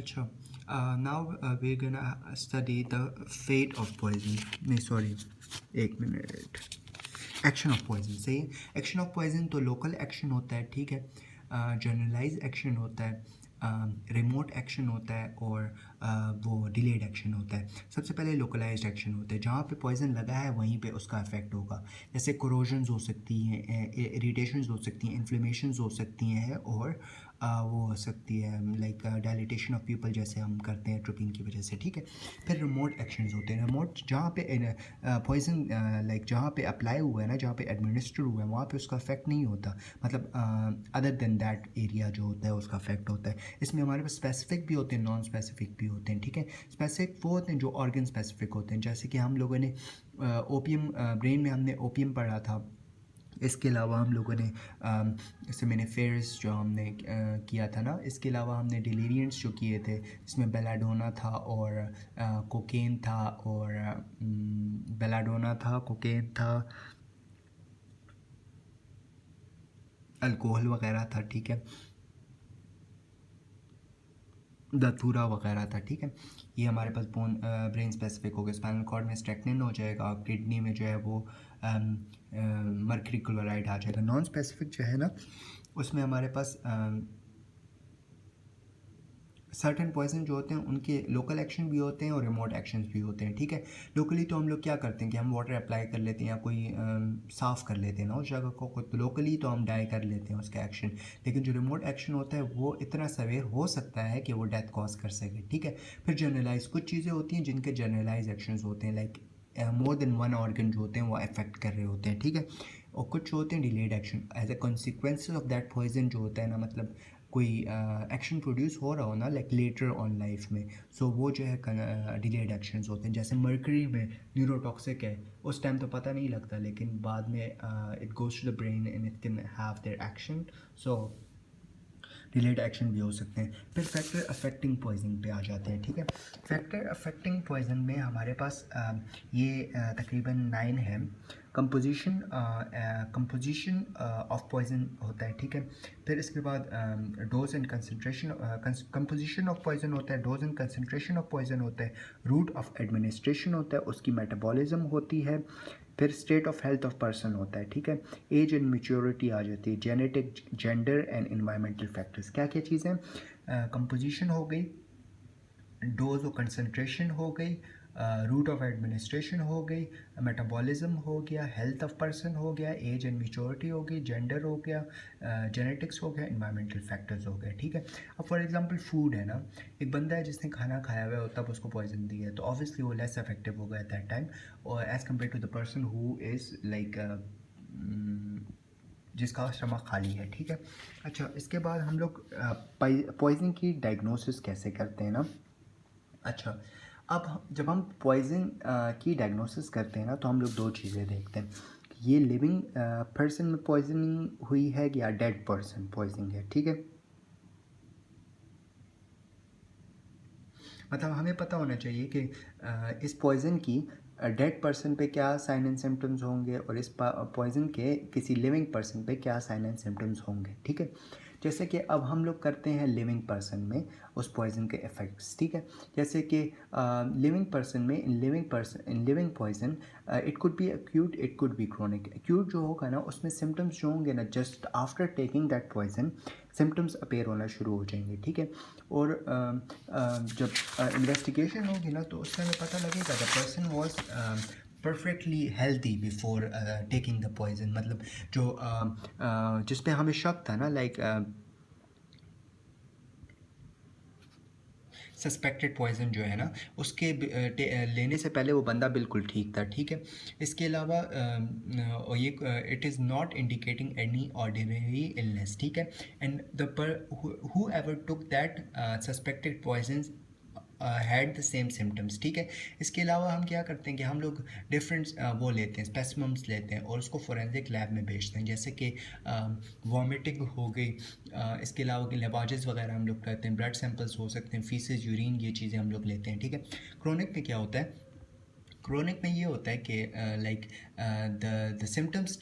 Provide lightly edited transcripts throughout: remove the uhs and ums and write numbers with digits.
अच्छा, now we gonna study the fate of poison, नहीं sorry, एक मिनट। एक्शन ऑफ पॉइजन, सही है। एक्शन ऑफ पॉइजन तो लोकल एक्शन होता है, ठीक है, जनरलाइज एक्शन होता है, रिमोट एक्शन होता है, और वो डिलेड एक्शन होता है। सबसे पहले लोकलाइज्ड एक्शन होता है, जहाँ पे पॉइजन लगा है वहीं पे उसका इफेक्ट होगा। जैसे कोरोजन्स हो सकती हैं, इरिटेशंस हो सकती हैं, इन्फ्लेमेशंस हो सकती हैं, और वो हो सकती है लाइक डायलिटेशन ऑफ पीपल, जैसे हम करते हैं ट्रिपिंग की वजह से, ठीक है। फिर रिमोट एक्शंस होते हैं। रिमोट जहाँ पे पॉइजन लाइक जहाँ पे अप्लाई हुआ है ना, जहाँ पे एडमिनिस्टर हुआ है, वहाँ पे उसका इफेक्ट नहीं होता, मतलब अदर देन दैट एरिया जो होता है उसका इफेक्ट होता है। इसमें हमारे पास स्पेसिफिक भी होते हैं, नॉन स्पेसिफिक भी होते हैं, ठीक है। स्पेसिफिक वो होते हैं जो ऑर्गन स्पेसिफिक होते हैं, जैसे कि हम लोगों ने ओपियम, ब्रेन में हमने ओपियम पढ़ा था। इसके अलावा हम लोगों ने सेमिनिफेरस जो हमने किया था ना, इसके अलावा हमने डिलीरियंट्स जो किए थे, इसमें बेलाडोना था और कोकेन था, और बेलाडोना था, कोकेन था, अल्कोहल वगैरह था, ठीक है, दतूरा वगैरह था, ठीक है। ये हमारे पास ब्रेन स्पेसिफिक हो गया। स्पाइनल कॉर्ड में स्ट्रेक्निन हो जाएगा, किडनी में जो है वो मर्क्यूरी क्लोराइड आ जाएगा। नॉन स्पेसिफिक जो है ना, उसमें हमारे पास सर्टेन पॉइजन जो होते हैं उनके लोकल एक्शन भी होते हैं और रिमोट एक्शंस भी होते हैं, ठीक है। लोकली तो हम लोग क्या करते हैं कि हम वाटर अप्लाई कर लेते हैं या कोई साफ़ कर लेते हैं ना उस जगह को, तो लोकली तो हम डाई कर लेते हैं उसका एक्शन। लेकिन जो रिमोट एक्शन होता है वो इतना सवेयर हो सकता है कि वो डेथ कॉज कर सके, ठीक है। फिर जनरलाइज कुछ चीज़ें होती हैं जिनके जनरलाइज एक्शंस होते हैं, like more than one organ जो होते हैं वो अफेक्ट कर रहे होते हैं, ठीक है। और कुछ होते हैं delayed action as a consequences of that poison जो होता है ना, मतलब कोई एक्शन प्रोड्यूस हो रहा हो ना, लाइक लेटर ऑन लाइफ में, सो वो जो है डिलेड एक्शंस होते हैं। जैसे मर्करी में न्यूरोटॉक्सिक है, उस टाइम तो पता नहीं लगता, लेकिन बाद में it goes to the brain and it can have their action, so delayed action भी हो सकते हैं। फिर फैक्टर अफेक्टिंग पॉइजनिंग पे आ जाते हैं, ठीक है। फैक्टर अफेक्टिंग पॉइजन में हमारे पास ये तकरीबन 9 है। कंपोजिशन ऑफ पॉइजन होता है, ठीक है। फिर इसके बाद dose and concentration, composition of poison होता है, dose and concentration of poison होता है, रूट ऑफ एडमिनिस्ट्रेशन होता है, उसकी मेटाबॉलिज्म होती है, फिर state of health of person होता है, ठीक है। एज एंड मेच्योरिटी आ जाती है, genetic, gender and environmental factors. क्या क्या चीज़ें, कंपोजिशन हो गई, डोज और कंसनट्रेशन हो गई, रूट ऑफ एडमिनिस्ट्रेशन हो गई, मेटाबॉलिज्म हो गया, हेल्थ ऑफ पर्सन हो गया, एज एंड मेच्योरिटी हो गई, जेंडर हो गया, जेनेटिक्स हो गया, इन्वायरमेंटल फैक्टर्स हो गए, ठीक है। अब फॉर एग्जांपल फूड है ना, एक बंदा है जिसने खाना खाया हुआ है और तब उसको पॉइजन दिया है, तो ऑब्वियसली वो लेस इफेक्टिव होगा एट दैट टाइम, और as compare to the person who is like जिसका स्टमक खाली है, ठीक है। अच्छा, इसके बाद हम लोग पॉइजन की डायग्नोसिस कैसे करते हैं ना। अच्छा, अब जब हम पॉइजन की डायग्नोसिस करते हैं ना, तो हम लोग दो चीज़ें देखते हैं कि ये लिविंग पर्सन में पॉइजनिंग हुई है या डेड पर्सन पॉइजनिंग है, ठीक है। मतलब हमें पता होना चाहिए कि इस पॉइज़न की डेड पर्सन पे क्या साइन एंड सिम्टम्स होंगे और इस पॉइज़न के किसी लिविंग पर्सन पे क्या साइन एंड सिम्टम्स होंगे, ठीक है। जैसे कि अब हम लोग करते हैं लिविंग पर्सन में उस पॉइज़न के इफ़ेक्ट्स, ठीक है। जैसे कि लिविंग पर्सन में, in living poison it could be acute, it could be chronic. Acute जो होगा ना, उसमें सिम्टम्स जो होंगे ना, just after taking that poison symptoms appear होना शुरू हो जाएंगे, ठीक है। और जब इन्वेस्टिगेशन होगी ना, तो उससे हमें पता लगेगा the person was perfectly healthy before taking the poison. मतलब जो जिस पे हमें शक था ना, लाइक सस्पेक्टेड पॉइजन जो है ना, उसके लेने से पहले वो बंदा बिल्कुल ठीक था, ठीक है। इसके अलावा ये it is not indicating any ordinary illness, ठीक है। And the whoever took that suspected poison had the same symptoms, ठीक है। इसके अलावा हम क्या करते हैं कि हम लोग डिफरेंट वो लेते हैं, स्पेसिमन्स लेते हैं और उसको फोरेंसिक लैब में भेजते हैं, जैसे कि वॉमिटिंग हो गई, इसके अलावा कि लेबाजेस वगैरह हम लोग करते हैं, ब्लड सैंपल्स हो सकते हैं, फीसेस, यूरिन, ये चीज़ें हम लोग लेते हैं, ठीक है। क्रोनिक में क्या होता है, क्रोनिक में ये होता है कि like the symptoms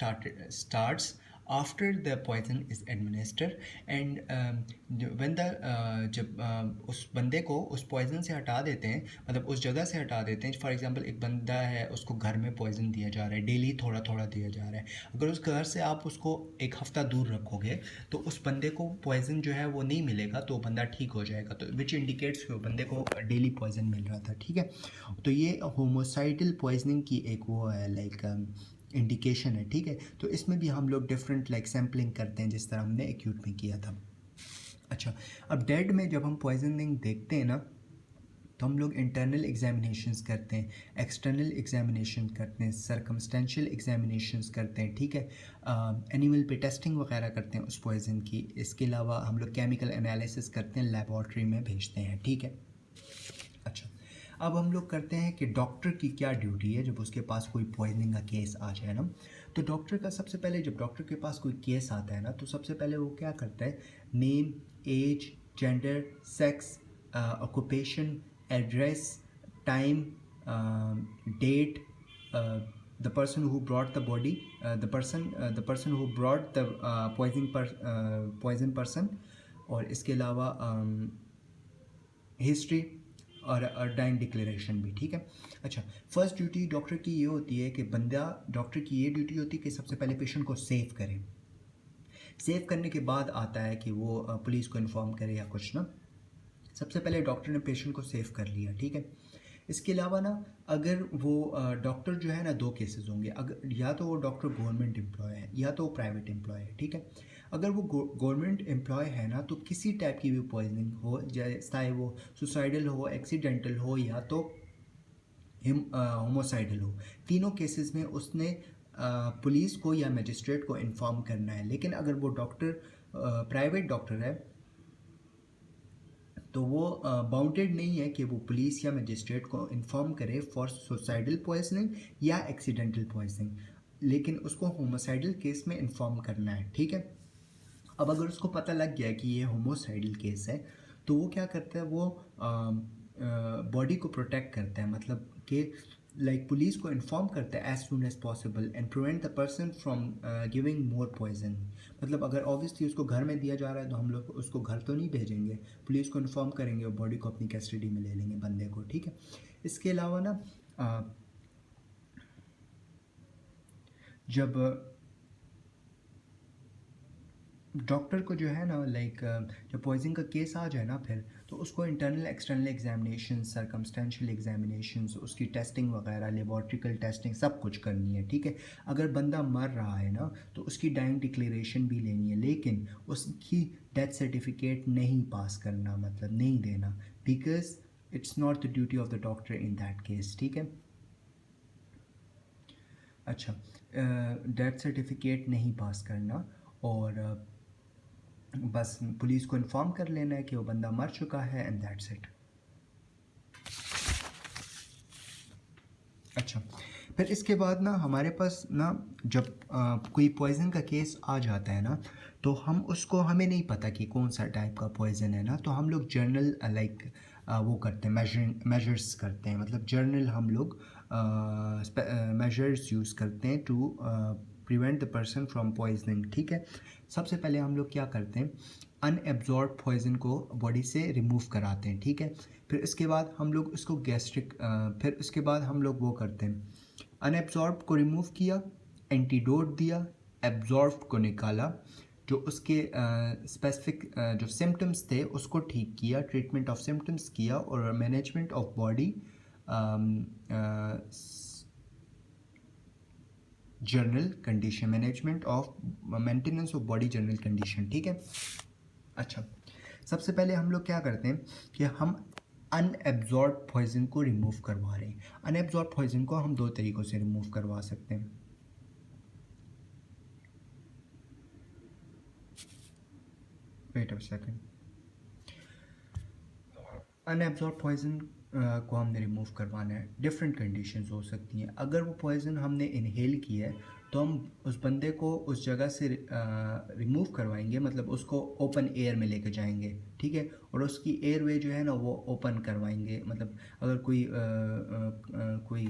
starts after the poison is administer and when the जब उस बंदे को उस पॉइजन से हटा देते हैं, मतलब उस जगह से हटा देते हैं। फॉर एग्जांपल एक बंदा है, उसको घर में पॉइजन दिया जा रहा है, डेली थोड़ा थोड़ा दिया जा रहा है। अगर उस घर से आप उसको एक हफ़्ता दूर रखोगे तो उस बंदे को पॉइजन जो है वो नहीं मिलेगा, तो बंदा ठीक हो जाएगा। तो विच इंडिकेट्स कि बंदे को डेली पॉइजन मिल रहा था, ठीक है। तो ये होमोसाइडल पॉइजनिंग की एक वो है लाइक इंडिकेशन है, ठीक है। तो इसमें भी हम लोग डिफरेंट लाइक सैम्पलिंग करते हैं, जिस तरह हमने एक्यूट में किया था। अच्छा, अब डेड में जब हम पॉइजनिंग देखते हैं ना, तो हम लोग इंटरनल एग्जामिनेशंस करते हैं, एक्सटर्नल एग्जामिनेशन करते हैं, सर्कमस्टेंशियल एग्जामिनेशंस करते हैं, ठीक है। एनिमल पे टेस्टिंग वगैरह करते हैं उस पॉइजन की। इसके अलावा हम लोग केमिकल एनालिसिस करते हैं, लेबॉर्ट्री में भेजते हैं, ठीक है। अच्छा, अब हम लोग करते हैं कि डॉक्टर की क्या ड्यूटी है जब उसके पास कोई पॉइजनिंग का केस आ जाए ना। तो डॉक्टर का सबसे पहले, जब डॉक्टर के पास कोई केस आता है ना, तो सबसे पहले वो क्या करता है, name, age, gender, sex, occupation, address, time, date, the person who brought the body, the person who brought the poison person, और इसके अलावा हिस्ट्री और डाइंग डिक्लेरेशन भी, ठीक है। अच्छा, फर्स्ट ड्यूटी डॉक्टर की ये होती है कि डॉक्टर की ये ड्यूटी होती है कि सबसे पहले पेशेंट को सेव करें। सेव करने के बाद आता है कि वो पुलिस को इन्फॉर्म करे या कुछ ना। सबसे पहले डॉक्टर ने पेशेंट को सेव कर लिया, ठीक है। इसके अलावा ना, अगर वो डॉक्टर जो है ना, दो केसेस होंगे। अगर या तो वो डॉक्टर गवर्नमेंट एम्प्लॉय है या तो वो प्राइवेट एम्प्लॉय है, ठीक है। अगर वो गवर्नमेंट एम्प्लॉय है ना, तो किसी टाइप की भी पॉइजनिंग हो, चाहे वो सुसाइडल हो, एक्सीडेंटल हो, या तो होमोसाइडल हो, तीनों केसेस में उसने पुलिस को या मजिस्ट्रेट को इन्फॉर्म करना है। लेकिन अगर वो डॉक्टर प्राइवेट डॉक्टर है, तो वो बाउंडेड नहीं है कि वो पुलिस या मजिस्ट्रेट को इन्फॉर्म करे फॉर सुसाइडल पॉइजनिंग या एक्सीडेंटल पॉइजनिंग, लेकिन उसको होमोसाइडल केस में इन्फॉर्म करना है, ठीक है। अब अगर उसको पता लग गया कि ये होमोसाइडल केस है, तो वो क्या करता है, वो बॉडी को प्रोटेक्ट करता है, मतलब कि लाइक पुलिस को इन्फॉर्म करता है as soon as possible and prevent the person from giving more poison. मतलब अगर ऑब्वियसली उसको घर में दिया जा रहा है, तो हम लोग उसको घर तो नहीं भेजेंगे, पुलिस को इन्फॉर्म करेंगे और बॉडी को अपनी कस्टडी में ले लेंगे बंदे को, ठीक है। इसके अलावा ना, जब डॉक्टर को जो है ना, लाइक जब पॉइजनिंग का केस आ जाए ना, फिर तो उसको internal external examination, circumstantial examination, उसकी टेस्टिंग वगैरह, लेबॉर्ट्रिकल टेस्टिंग सब कुछ करनी है, ठीक है। अगर बंदा मर रहा है ना, तो उसकी डाइंग डिक्लेरेशन भी लेनी है, लेकिन उसकी डेथ सर्टिफिकेट नहीं पास करना, मतलब नहीं देना, because it's not the duty of the doctor in that case, ठीक है। अच्छा, डेथ सर्टिफिकेट नहीं पास करना, और बस पुलिस को इन्फॉर्म कर लेना है कि वो बंदा मर चुका है, एंड दैट्स इट। अच्छा, फिर इसके बाद ना हमारे पास ना, जब कोई पॉइज़न का केस आ जाता है ना, तो हमें नहीं पता कि कौन सा टाइप का पॉइज़न है ना, तो हम लोग जर्नल लाइक वो करते हैं, मेजर्स करते हैं, मतलब जर्नल हम लोग मेजर्स यूज़ करते हैं to prevent the person from poisoning, ठीक है। सबसे पहले हम लोग क्या करते हैं, अनएब्जॉर्ब पॉइजन को बॉडी से रिमूव कराते हैं, ठीक है। फिर इसके बाद हम लोग उसको फिर उसके बाद हम लोग वो करते हैं, अनएब्जॉर्ब को रिमूव किया, एंटीडोट दिया, एब्जॉर्ब को निकाला, जो उसके स्पेसिफिक जो सिम्टम्स थे उसको ठीक किया, ट्रीटमेंट ऑफ सिम्टम्स किया, और management of body journal condition, management of maintenance of body journal condition, ठीक है। अच्छा, सबसे पहले हम लोग क्या करते हैं कि हम अनएब्जॉर्ब पॉइजन को रिमूव करवा रहे हैं। अनएब्जॉर्ब पॉइजन को हम दो तरीक़ों से रिमूव करवा सकते हैं। Wait a second, unabsorb poison को हमने रिमूव करवाना है, डिफरेंट कंडीशंस हो सकती हैं। अगर वो पॉइजन हमने इनहेल किया है, तो हम उस बंदे को उस जगह से रिमूव करवाएंगे, मतलब उसको ओपन एयर में लेके जाएंगे, ठीक है, और उसकी एयरवे जो है ना वो ओपन करवाएंगे। मतलब अगर कोई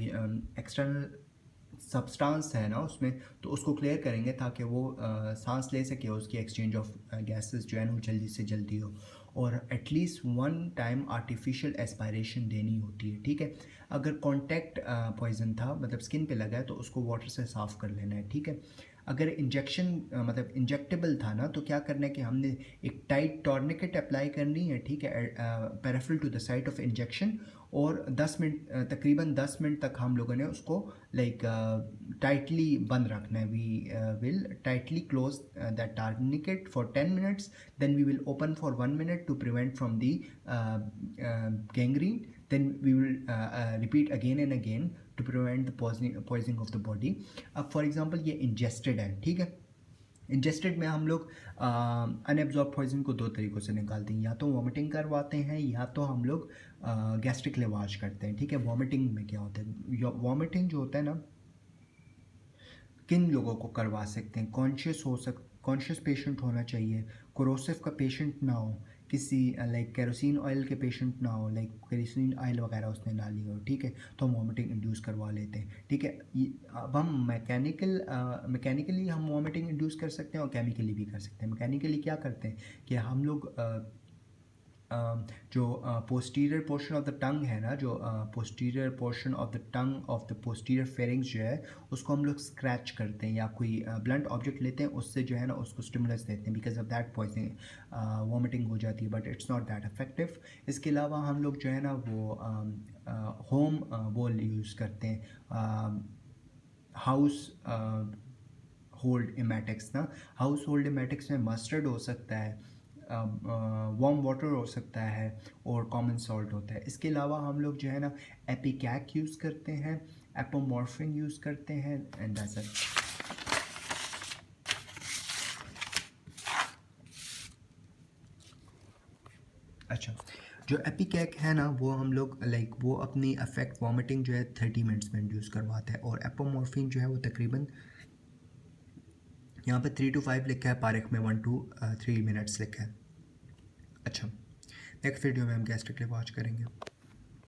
एक्सटर्नल सब्सटेंस है ना उसमें, तो उसको क्लियर करेंगे ताकि वो सांस ले सके, उसकी एक्सचेंज ऑफ गैसेस जो है ना वो जल्दी से जल्दी हो। और एटलीस्ट 1 टाइम आर्टिफिशियल एस्पायरेशन देनी होती है, ठीक है। अगर कॉन्टैक्ट पॉइजन था, मतलब स्किन पे लगा है, तो उसको वाटर से साफ़ कर लेना है, ठीक है। अगर इंजेक्शन मतलब इंजेक्टेबल था ना, तो क्या करना है कि हमने एक टाइट टॉर्निकेट अप्लाई करनी है, ठीक है, peripheral to the site of injection. और 10 मिनट तकरीबन 10 मिनट तक हम लोगों ने उसको लाइक टाइटली बंद रखना है। We will tightly close that tourniquet for 10 minutes, then we will open for 1 minute to prevent from the gangrene, then we will repeat again and again to prevent the poisoning of the body. अब for example ये ingested है, ठीक है। Ingested में हम लोग unabsorbed poison को 2 तरीक़ों से निकालते हैं, या तो वॉमिटिंग करवाते हैं या तो हम लोग गैस्ट्रिक लेवाज करते हैं, ठीक है। वॉमिटिंग में क्या होता है, वॉमिटिंग जो होता है ना, किन लोगों को करवा सकते हैं, कॉन्शियस पेशेंट होना चाहिए, कोरोसिव का पेशेंट ना हो, किसी लाइक केरोसिन ऑयल के पेशेंट ना हो, लाइक केरोसिन ऑयल वगैरह उसने ना ली हो, ठीक है, तो हम वॉमिटिंग इंड्यूस करवा लेते हैं, ठीक है। अब हम मैकेनिकली हम वॉमिटिंग इंड्यूस कर सकते हैं और केमिकली भी कर सकते हैं। मैकेनिकली क्या करते हैं कि हम लोग जो posterior portion of the tongue है ना, जो posterior portion of the tongue of the posterior pharynx जो है, उसको हम लोग स्क्रैच करते हैं या कोई ब्लंट ऑब्जेक्ट लेते हैं, उससे जो है ना उसको स्टिमुलस देते हैं। Because of that poisoning vomiting हो जाती है, but it's not that effective. इसके अलावा हम लोग जो है ना वो होम वो यूज़ करते हैं, हाउस होल्ड इमेटिक्स ना। हाउस होल्ड इमेटिक्स में मस्टर्ड हो सकता है, वार्म वाटर हो सकता है और कॉमन सॉल्ट होता है। इसके अलावा हम लोग जो है ना एपिकैक यूज़ करते हैं, एपोमॉर्फिन यूज़ करते हैं, एंड दैट्स इट। अच्छा, जो एपिकैक है ना वो हम लोग लाइक वो अपनी अफेक्ट वॉमिटिंग जो है 30 मिनट्स में इंड्यूस करवाता है, और एपोमॉर्फिन जो है वो तकरीबन यहाँ पे 3 to 5 लिखा है, पारिक में 1 to 3 मिनट्स लिखा है। अच्छा, नेक्स्ट वीडियो में हम गैस्ट्रिक लेवाज करेंगे।